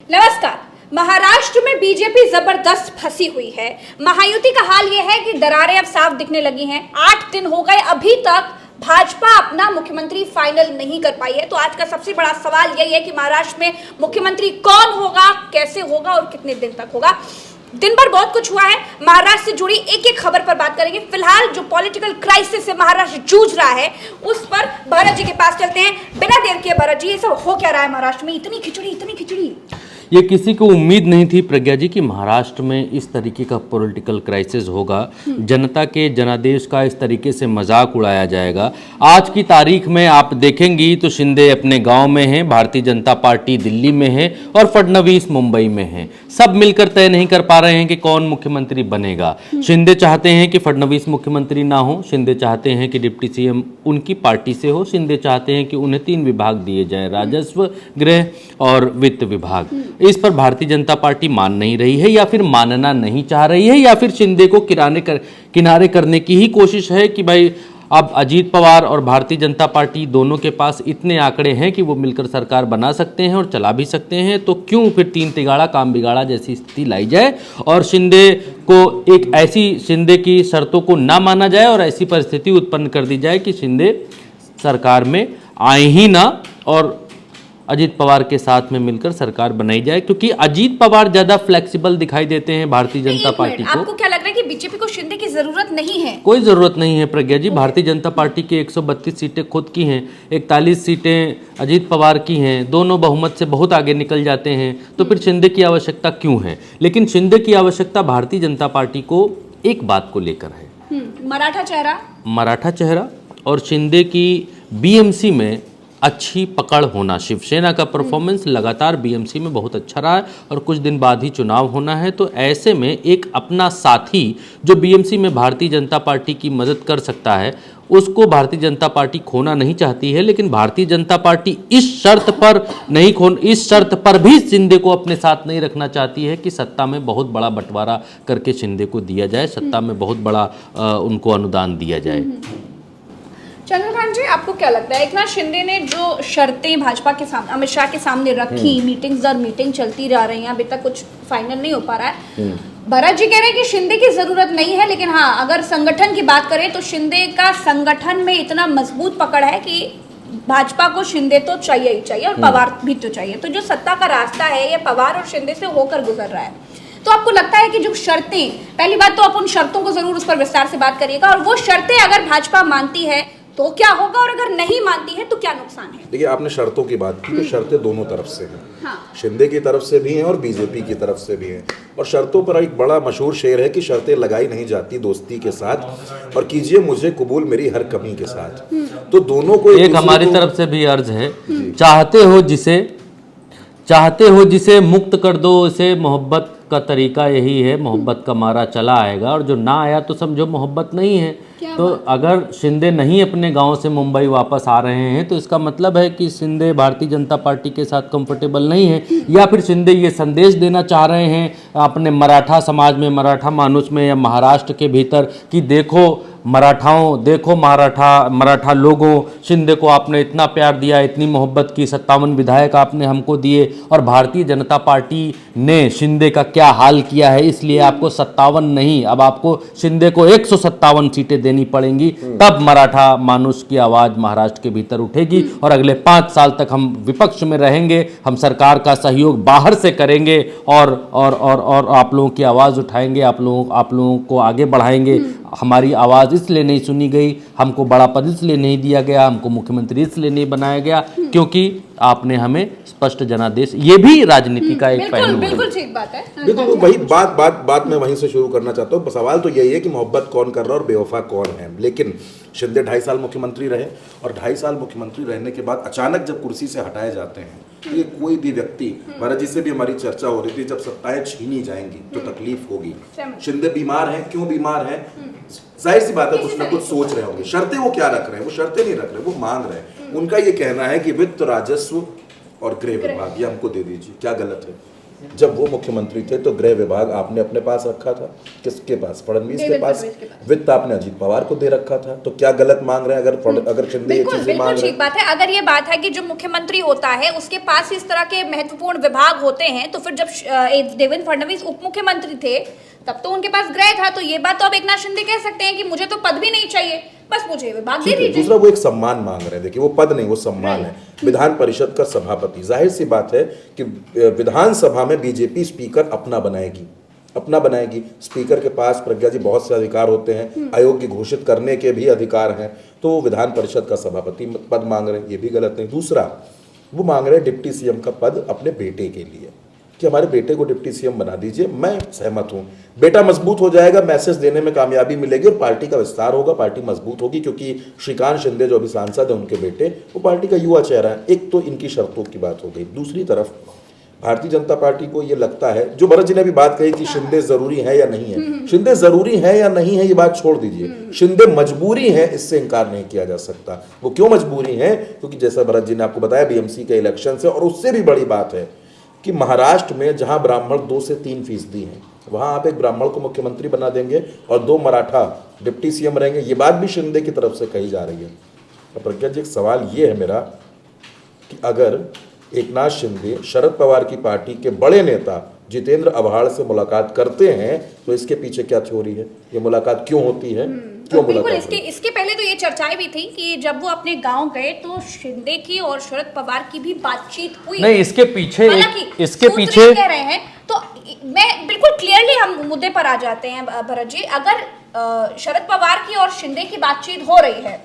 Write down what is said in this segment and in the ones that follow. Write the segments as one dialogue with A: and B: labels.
A: नमस्कार। महाराष्ट्र में बीजेपी जबरदस्त फंसी हुई है। महायुति का हाल यह है कि दरारें अब साफ दिखने लगी हैं। 8 दिन हो गए, अभी तक भाजपा अपना मुख्यमंत्री फाइनल नहीं कर पाई है। तो आज का सबसे बड़ा सवाल यही है कि महाराष्ट्र में मुख्यमंत्री कौन होगा, कैसे होगा और कितने दिन तक होगा। दिन भर बहुत कुछ हुआ है। महाराष्ट्र से जुड़ी एक एक खबर पर बात करेंगे। फिलहाल जो पॉलिटिकल क्राइसिस से महाराष्ट्र जूझ रहा है उस पर भरत जी के पास चलते हैं। बिना देर किए भरत जी, ये सब हो क्या रहा है महाराष्ट्र में? इतनी खिचड़ी।
B: ये किसी को उम्मीद नहीं थी प्रज्ञा जी कि महाराष्ट्र में इस तरीके का पॉलिटिकल क्राइसिस होगा। जनता के जनादेश का इस तरीके से मजाक उड़ाया जाएगा। आज की तारीख में आप देखेंगी तो शिंदे अपने गांव में हैं, भारतीय जनता पार्टी दिल्ली में है और फडणवीस मुंबई में है। सब मिलकर तय नहीं कर पा रहे हैं कि कौन मुख्यमंत्री बनेगा। शिंदे चाहते हैं कि फडणवीस मुख्यमंत्री ना हो। शिंदे चाहते हैं कि डिप्टी सीएम उनकी पार्टी से हो। शिंदे चाहते हैं कि उन्हें 3 विभाग दिए जाएं, राजस्व, गृह और वित्त विभाग। इस पर भारतीय जनता पार्टी मान नहीं रही है, या फिर मानना नहीं चाह रही है, या फिर शिंदे को किनारे करने की ही कोशिश है कि भाई अब अजीत पवार और भारतीय जनता पार्टी दोनों के पास इतने आंकड़े हैं कि वो मिलकर सरकार बना सकते हैं और चला भी सकते हैं, तो क्यों फिर 3 तिगाड़ा काम बिगाड़ा जैसी स्थिति लाई जाए और शिंदे को एक ऐसी शिंदे की शर्तों को ना माना जाए और ऐसी परिस्थिति उत्पन्न कर दी जाए कि शिंदे सरकार में आए ही ना और अजीत पवार के साथ में मिलकर सरकार बनाई जाए, क्योंकि अजीत पवार ज्यादा फ्लेक्सिबल दिखाई देते हैं भारतीय जनता पार्टी को।
A: आपको क्या लग रहा है कि बीजेपी को शिंदे की जरूरत नहीं है?
B: कोई जरूरत नहीं है प्रज्ञा जी। भारतीय जनता पार्टी की 132 सीटें खुद की हैं, 41 सीटें अजीत पवार की हैं, दोनों बहुमत से बहुत आगे निकल जाते हैं, तो फिर शिंदे की आवश्यकता क्यों है? लेकिन शिंदे की आवश्यकता भारतीय जनता पार्टी को एक बात को लेकर है, मराठा चेहरा और शिंदे की बीएमसी में अच्छी पकड़ होना। शिवसेना का परफॉर्मेंस लगातार बीएमसी में बहुत अच्छा रहा है और कुछ दिन बाद ही चुनाव होना है, तो ऐसे में एक अपना साथी जो बीएमसी में भारतीय जनता पार्टी की मदद कर सकता है, उसको भारतीय जनता पार्टी खोना नहीं चाहती है। लेकिन भारतीय जनता पार्टी इस शर्त पर भी शिंदे को अपने साथ नहीं रखना चाहती है कि सत्ता में बहुत बड़ा बंटवारा करके शिंदे को दिया जाए, सत्ता में बहुत बड़ा उनको अनुदान दिया जाए।
A: चंद्रकांत जी, आपको क्या लगता है, एकनाथ शिंदे ने जो शर्तें भाजपा के सामने, अमित शाह के सामने रखी, मीटिंग्स दर मीटिंग चलती रह रही हैं, अभी तक कुछ फाइनल नहीं हो पा रहा है। भरत जी कह रहे हैं कि शिंदे की जरूरत नहीं है, लेकिन हाँ, अगर संगठन की बात करें तो शिंदे का संगठन में इतना मजबूत पकड़ है कि भाजपा को शिंदे तो चाहिए ही चाहिए और पवार भी तो चाहिए। तो जो सत्ता का रास्ता है ये पवार और शिंदे से होकर गुजर रहा है। तो आपको लगता है कि जो शर्तें, पहली बात तो आप उन शर्तों को जरूर उस पर विस्तार से बात करिएगा, और वो शर्तें अगर भाजपा मानती है तो क्या होगा और अगर नहीं मानती है तो क्या नुकसान है?
C: देखिए, आपने शर्तों की बात की, तो शर्तें दोनों तरफ से हैं। हाँ। शिंदे की तरफ से भी हैं और बीजेपी की तरफ से भी हैं। और शर्तों पर एक बड़ा मशहूर शेर है कि शर्तें लगाई नहीं जाती दोस्ती के साथ, और कीजिए मुझे कबूल मेरी हर कमी के साथ। तो दोनों को
B: एक हमारी तरफ से भी अर्ज है, चाहते हो जिसे मुक्त कर दो उसे, मोहब्बत का तरीका यही है, मोहब्बत का मारा चला आएगा, और जो ना आया तो समझो मोहब्बत नहीं है। तो अगर शिंदे नहीं अपने गांव से मुंबई वापस आ रहे हैं तो इसका मतलब है कि शिंदे भारतीय जनता पार्टी के साथ कंफर्टेबल नहीं है, या फिर शिंदे ये संदेश देना चाह रहे हैं अपने मराठा समाज में, मराठा मानुष में या महाराष्ट्र के भीतर कि देखो मराठा लोगों, शिंदे को आपने इतना प्यार दिया, इतनी मोहब्बत की, 57 विधायक आपने हमको दिए, और भारतीय जनता पार्टी ने शिंदे का क्या हाल किया है, इसलिए आपको 57 नहीं, अब आपको शिंदे को 157 सीटें देनी पड़ेंगी, तब मराठा मानुष की आवाज़ महाराष्ट्र के भीतर उठेगी और अगले 5 साल तक हम विपक्ष में रहेंगे, हम सरकार का सहयोग बाहर से करेंगे और आप लोगों की आवाज़ उठाएंगे, आप लोगों को आगे बढ़ाएंगे। हमारी आवाज़ इसलिए नहीं सुनी गई, हमको बड़ा पद इसलिए नहीं दिया गया, हमको मुख्यमंत्री इसलिए नहीं बनाया गया क्योंकि आपने हमें स्पष्ट जनादेश। ये भी राजनीति का एक पहलू है।
A: बिल्कुल ठीक बात है।
C: बिल्कुल वही बात मैं वहीं से शुरू करना चाहता हूँ। सवाल तो यही है कि मोहब्बत कौन कर रहा है और बेवफा कौन है। लेकिन शिंदे 2.5 साल मुख्यमंत्री रहे, और 2.5 साल मुख्यमंत्री रहने के बाद अचानक जब कुर्सी से हटाए जाते हैं तो ये कोई भी व्यक्ति, भरत जी से भी हमारी चर्चा हो रही थी, जब सत्ताएं छीनी जाएंगी तो तकलीफ होगी। शिंदे बीमार हैं, क्यों बीमार हैं? जाहिर सी बात है कुछ ना कुछ सोच रहे होंगे। शर्तें वो क्या रख रहे हैं? वो शर्तें नहीं रख रहे, वो मांग रहे हैं। उनका ये कहना है कि वित्त, राजस्व और गृह विभाग ये हमको दे दीजिए। क्या गलत है? जब वो मुख्यमंत्री थे तो गृह विभाग आपने अपने पास रखा था, किसके पास? फडणवीस के पास। वित्त आपने अजीत पवार को दे रखा था, तो क्या गलत मांग रहे हैं अगर शिंदे ये चीजें मांग रहे हैं?
A: ठीक बात है। अगर ये बात है कि जो मुख्यमंत्री होता है उसके पास इस तरह के महत्वपूर्ण विभाग होते हैं, तो फिर जब देवेंद्र फडणवीस उप मुख्यमंत्री थे तब तो उनके पास गृह था, तो ये बात तो अब एकनाथ शिंदे कह सकते हैं कि मुझे तो पद भी नहीं चाहिए, बस मुझे विभाग दे दीजिए।
C: दूसरा, वो एक सम्मान मांग रहे हैं। देखिए, वो पद नहीं, वो सम्मान है। विधान परिषद का सभापति, जाहिर सी बात है कि विधानसभा में बीजेपी स्पीकर अपना बनाएगी। स्पीकर के पास प्रज्ञा जी बहुत से अधिकार होते हैं, अयोग्य घोषित करने के भी अधिकार हैं, तो विधान परिषद का सभापति पद मांग रहे हैं, ये भी गलत नहीं। दूसरा, वो मांग रहे हैं डिप्टी सीएम का पद अपने बेटे के लिए, कि हमारे बेटे को डिप्टी सीएम बना दीजिए। मैं सहमत हूं, बेटा मजबूत हो जाएगा, मैसेज देने में कामयाबी मिलेगी और पार्टी का विस्तार होगा, पार्टी मजबूत होगी, क्योंकि श्रीकांत शिंदे जो अभी सांसद है उनके बेटे, वो पार्टी का युवा चेहरा है। एक तो इनकी शर्तों की बात हो गई। दूसरी तरफ भारतीय जनता पार्टी को ये लगता है, जो भरत जी ने भी बात कही कि शिंदे जरूरी है या नहीं है, शिंदे जरूरी है या नहीं है ये बात छोड़ दीजिए, शिंदे मजबूरी है, इससे इनकार नहीं किया जा सकता। वो क्यों मजबूरी है? क्योंकि जैसा भरत जी ने आपको बताया, बीएमसी के इलेक्शन से, और उससे भी बड़ी बात है कि महाराष्ट्र में जहां ब्राह्मण 2 से 3% हैं, वहां आप एक ब्राह्मण को मुख्यमंत्री बना देंगे और 2 मराठा डिप्टी सीएम रहेंगे। ये बात भी शिंदे की तरफ से कही जा रही है। तो प्रज्ञा जी, एक सवाल ये है मेरा कि अगर एकनाथ शिंदे शरद पवार की पार्टी के बड़े नेता जितेंद्र आव्हाड से मुलाकात करते हैं, तो इसके पीछे क्या थ्योरी है? ये मुलाकात क्यों होती है? क्यों
A: बिल्कुल,
C: मुलाकात?
A: इसके पहले तो ये चर्चाएं भी थी कि जब वो अपने गांव गए तो शिंदे की और शरद पवार की भी बातचीत हुई।
B: नहीं, इसके पीछे
A: कह रहे हैं, तो मैं बिल्कुल क्लियरली हम मुद्दे पर आ जाते हैं भरत जी। अगर शरद पवार की और शिंदे की बातचीत हो रही है,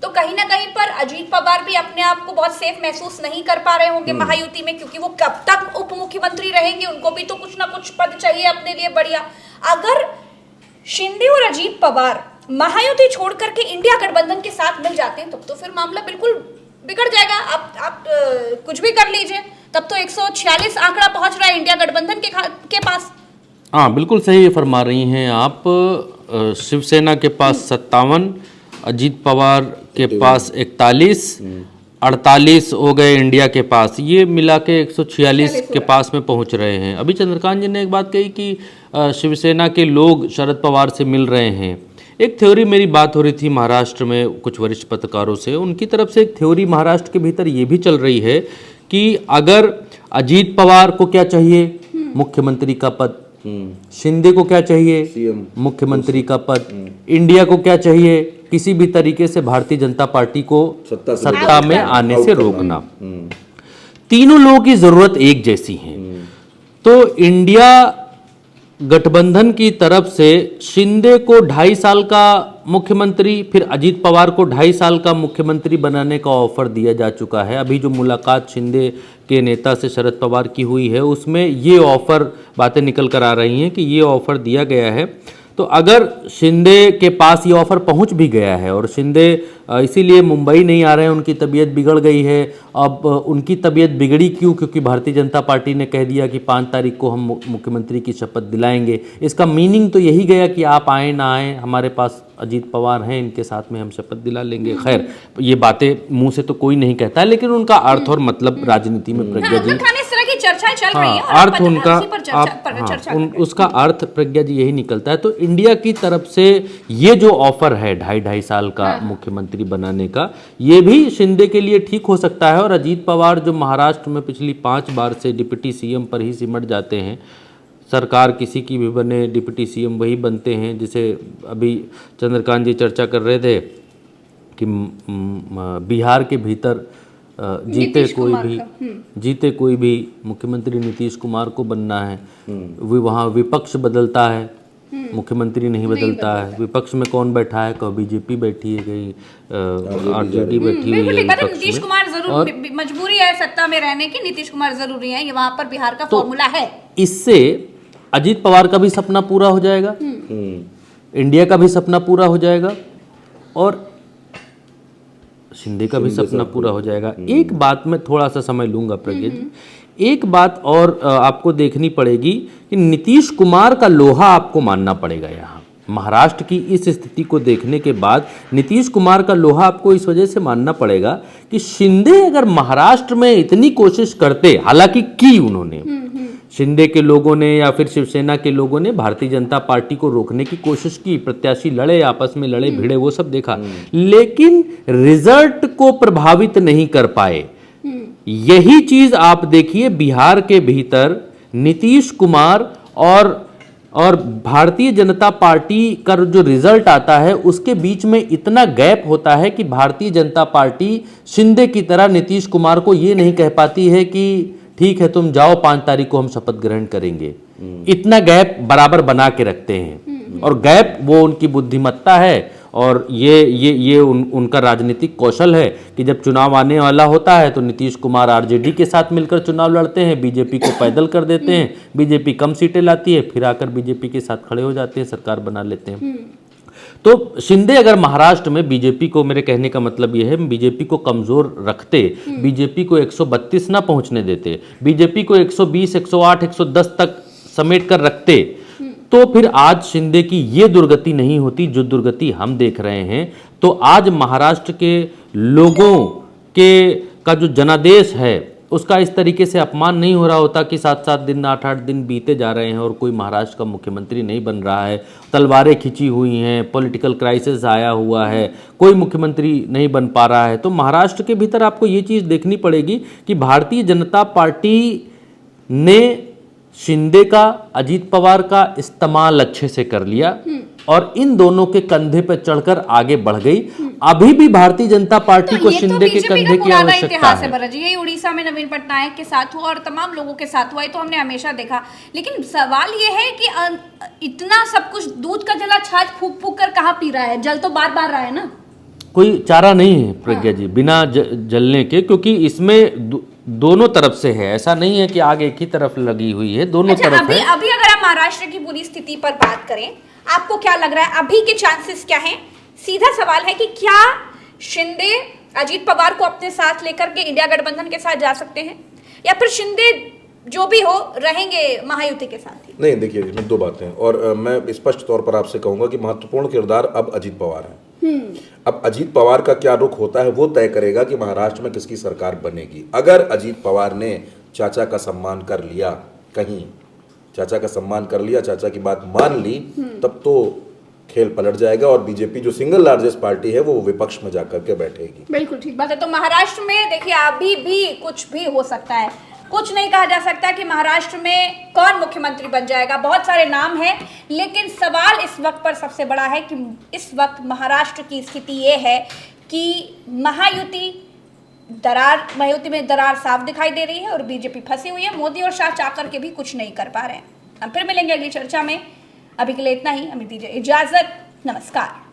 A: तो कहीं ना कहीं पर अजीत पवार भी अपने आप को बहुत सेफ महसूस नहीं कर पा रहे होंगे महायुति में, क्योंकि वो कब तक उप मुख्यमंत्री रहेंगे, उनको भी तो कुछ ना कुछ पद चाहिए अपने लिए बढ़िया। अगर शिंदे और अजीत पवार महायुति छोड़ करके इंडिया गठबंधन के साथ मिल जाते हैं, तब तो फिर मामला बिल्कुल बिगड़ जाएगा। आप कुछ भी कर लीजिए, तब तो 146 आंकड़ा पहुंच रहा है इंडिया गठबंधन के पास।
B: हाँ, बिल्कुल सही फरमा रही हैं आप। शिवसेना के पास 57, अजीत पवार के पास 41, 48 हो गए इंडिया के पास, ये मिला के 146 के पास में पहुंच रहे हैं। अभी चंद्रकांत जी ने एक बात कही कि शिवसेना के लोग शरद पवार से मिल रहे हैं। एक थ्योरी, मेरी बात हो रही थी महाराष्ट्र में कुछ वरिष्ठ पत्रकारों से, उनकी तरफ से एक थ्योरी महाराष्ट्र के भीतर ये भी चल रही है कि अगर अजीत पवार को क्या चाहिए? मुख्यमंत्री का पद। शिंदे को क्या चाहिए? सीएम, मुख्यमंत्री का पद। इंडिया को क्या चाहिए? किसी भी तरीके से भारतीय जनता पार्टी को सत्ता में आने से रोकना। तीनों लोगों की जरूरत एक जैसी है। तो इंडिया गठबंधन की तरफ से शिंदे को 2.5 साल का मुख्यमंत्री, फिर अजीत पवार को 2.5 साल का मुख्यमंत्री बनाने का ऑफर दिया जा चुका है। अभी जो मुलाकात शिंदे के नेता से शरद पवार की हुई है, उसमें ये ऑफर, बातें निकल कर आ रही हैं कि ये ऑफर दिया गया है। तो अगर शिंदे के पास ये ऑफर पहुंच भी गया है, और शिंदे इसीलिए मुंबई नहीं आ रहे हैं, उनकी तबीयत बिगड़ गई है। अब उनकी तबीयत बिगड़ी क्यों? क्योंकि भारतीय जनता पार्टी ने कह दिया कि 5 तारीख को हम मुख्यमंत्री की शपथ दिलाएंगे। इसका मीनिंग तो यही गया कि आप आए ना आए, हमारे पास अजीत पवार हैं, इनके साथ में हम शपथ दिला लेंगे। खैर, ये बातें मुंह से तो कोई नहीं कहता है, लेकिन उनका अर्थ और मतलब राजनीति में प्रज्ञा जी,
A: चर्चाएं चल रही हैं,
B: अर्थ उनका उसका अर्थ प्रज्ञा जी यही निकलता है। तो इंडिया की तरफ से ये जो ऑफर है 2.5 साल का मुख्यमंत्री बनाने का, ये भी शिंदे के लिए ठीक हो सकता है। और अजीत पवार जो महाराष्ट्र में पिछली 5 बार से डिप्टी सीएम पर ही सिमट जाते हैं, सरकार किसी की भी बने, डिप्टी सीएम वही बनते हैं। जिसे अभी चंद्रकांत जी चर्चा कर रहे थे कि बिहार के भीतर जीते कोई भी मुख्यमंत्री नीतीश कुमार को बनना है। वहाँ विपक्ष बदलता है, मुख्यमंत्री नहीं बदलता है। विपक्ष में कौन बैठा है? कभी बीजेपी बैठी है, कहीं आरजेडी बैठी हुई है।
A: नीतीश कुमार जरूर, मजबूरी है सत्ता में रहने की, नीतीश कुमार जरूरी है, ये वहां पर बिहार का फॉर्मूला है।
B: इससे अजीत पवार का भी सपना पूरा हो जाएगा, इंडिया का भी सपना पूरा हो जाएगा, और शिंदे का भी सपना पूरा हो जाएगा। एक बात में थोड़ा सा समय लूंगा प्रज्ञा जी, एक बात और आपको देखनी पड़ेगी कि नीतीश कुमार का लोहा आपको मानना पड़ेगा। यहाँ महाराष्ट्र की इस स्थिति को देखने के बाद नीतीश कुमार का लोहा आपको इस वजह से मानना पड़ेगा कि शिंदे अगर महाराष्ट्र में इतनी कोशिश करते, हालांकि की उन्होंने, शिंदे के लोगों ने या फिर शिवसेना के लोगों ने भारतीय जनता पार्टी को रोकने की कोशिश की, प्रत्याशी लड़े, आपस में लड़े भिड़े, वो सब देखा, लेकिन रिजल्ट को प्रभावित नहीं कर पाए। यही चीज आप देखिए बिहार के भीतर नीतीश कुमार और भारतीय जनता पार्टी का जो रिजल्ट आता है उसके बीच में इतना गैप होता है कि भारतीय जनता पार्टी शिंदे की तरह नीतीश कुमार को ये नहीं कह पाती है कि ठीक है तुम जाओ 5 तारीख को हम शपथ ग्रहण करेंगे। इतना गैप बराबर बना के रखते हैं, और गैप वो उनकी बुद्धिमत्ता है और ये उनका राजनीतिक कौशल है कि जब चुनाव आने वाला होता है तो नीतीश कुमार आरजेडी के साथ मिलकर चुनाव लड़ते हैं, बीजेपी को पैदल कर देते हैं, बीजेपी कम सीटें लाती है, फिर आकर बीजेपी के साथ खड़े हो जाते हैं, सरकार बना लेते हैं। तो शिंदे अगर महाराष्ट्र में बीजेपी को, मेरे कहने का मतलब यह है, बीजेपी को कमजोर रखते, बीजेपी को 132 ना पहुंचने देते, बीजेपी को 120, 108, 110 तक समेट कर रखते, तो फिर आज शिंदे की ये दुर्गति नहीं होती जो दुर्गति हम देख रहे हैं। तो आज महाराष्ट्र के लोगों का जो जनादेश है उसका इस तरीके से अपमान नहीं हो रहा होता कि 7-7 दिन 8-8 दिन बीते जा रहे हैं और कोई महाराष्ट्र का मुख्यमंत्री नहीं बन रहा है, तलवारें खिंची हुई हैं, पॉलिटिकल क्राइसिस आया हुआ है, कोई मुख्यमंत्री नहीं बन पा रहा है। तो महाराष्ट्र के भीतर आपको ये चीज़ देखनी पड़ेगी कि भारतीय जनता पार्टी ने शिंदे का, अजीत पवार का इस्तेमाल अच्छे से कर लिया और इन दोनों के कंधे पर चढ़कर आगे बढ़ गई। अभी भी भारतीय जनता पार्टी को शिंदे के कंधे की आवश्यकता है।
A: भरत जी, यही उड़ीसा में नवीन पटनायक के साथ हुआ और तमाम लोगों के साथ हुआ, ये तो हमने हमेशा देखा। लेकिन सवाल ये है कि इतना सब कुछ दूध का जला छाछ फूक फूक कर कहाँ पी रहा है, जल तो बार बार रहा है ना।
B: कोई चारा नहीं है प्रज्ञा जी बिना जलने के, क्योंकि इसमें दोनों तरफ से है, ऐसा नहीं है कि आग एक ही तरफ लगी हुई है, दोनों तरफ है।
A: अभी अगर आप महाराष्ट्र की पूरी स्थिति पर बात करें, आपको क्या लग रहा है अभी के चांसेस क्या हैं? सीधा सवाल है कि क्या शिंदे अजीत पवार को अपने साथ लेकर के इंडिया गठबंधन के साथ जा सकते हैं, या फिर शिंदे जो भी हो रहेंगे महायुति के साथ ही?
C: नहीं, देखिए इसमें 2 बातें, और मैं स्पष्ट तौर पर आपसे कहूंगा कि महत्वपूर्ण किरदार अब अजीत पवार है। अब अजीत पवार का क्या रुख होता है वो तय करेगा कि महाराष्ट्र में किसकी सरकार बनेगी। अगर अजीत पवार ने चाचा का सम्मान कर लिया, कहीं चाचा का सम्मान कर लिया, चाचा की बात मान ली, तब तो खेल पलट जाएगा और बीजेपी जो सिंगल लार्जेस्ट पार्टी है वो विपक्ष में जाकर के बैठेगी।
A: बिल्कुल ठीक बात है। तो महाराष्ट्र में देखिए अभी भी कुछ भी हो सकता है, कुछ नहीं कहा जा सकता कि महाराष्ट्र में कौन मुख्यमंत्री बन जाएगा। बहुत सारे नाम हैं, लेकिन सवाल इस वक्त पर सबसे बड़ा है कि इस वक्त महाराष्ट्र की स्थिति ये है कि महायुति में दरार साफ दिखाई दे रही है और बीजेपी फंसी हुई है। मोदी और शाह चाह करके भी कुछ नहीं कर पा रहे हैं। हम फिर मिलेंगे अगली चर्चा में, अभी के लिए इतना ही, हमें दीजिए इजाजत, नमस्कार।